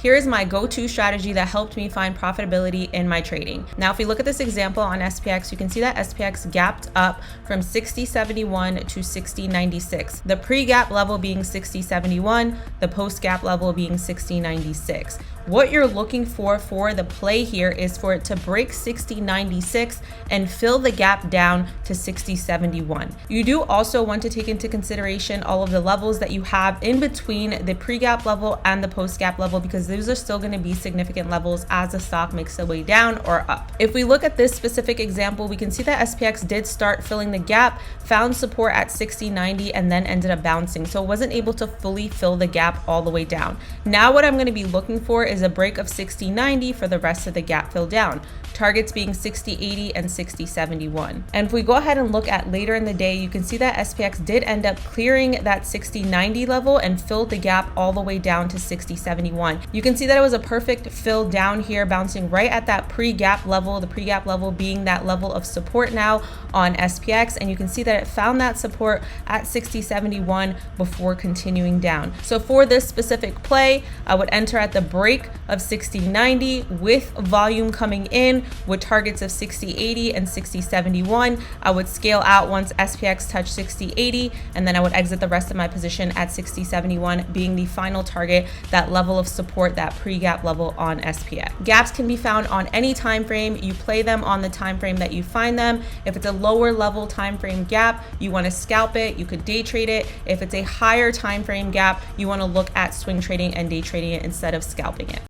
Here is my go-to strategy that helped me find profitability in my trading. Now, if we look at this example on SPX, you can see that SPX gapped up from 60.71 to 60.96. The pre-gap level being 60.71, the post-gap level being 60.96. What you're looking for the play here is for it to break 60.96 and fill the gap down to 60.71. You do also want to take into consideration all of the levels that you have in between the pre-gap level and the post-gap level, because those are still going to be significant levels as the stock makes its way down or up. If we look at this specific example, we can see that SPX did start filling the gap, found support at 60.90, and then ended up bouncing. So it wasn't able to fully fill the gap all the way down. Now what I'm going to be looking for is a break of 60.90 for the rest of the gap fill down. Targets being 60.80 and 60.71. And if we go ahead and look at later in the day, you can see that SPX did end up clearing that 60.90 level and filled the gap all the way down to 60.71. You can see that it was a perfect fill down here, bouncing right at that pre-gap level, the pre-gap level being that level of support now on SPX. And you can see that it found that support at 60.71 before continuing down. So for this specific play, I would enter at the break of 60.90 with volume coming in with targets of 60.80 and 60.71. I would scale out once SPX touched 60.80, and then I would exit the rest of my position at 60.71 being the final target, that level of support, that pre-gap level on SPX. Gaps can be found on any time frame. You play them on the time frame that you find them. If it's a lower level time frame gap, you want to scalp it. You could day trade it. If it's a higher time frame gap, you want to look at swing trading and day trading it instead of scalping it.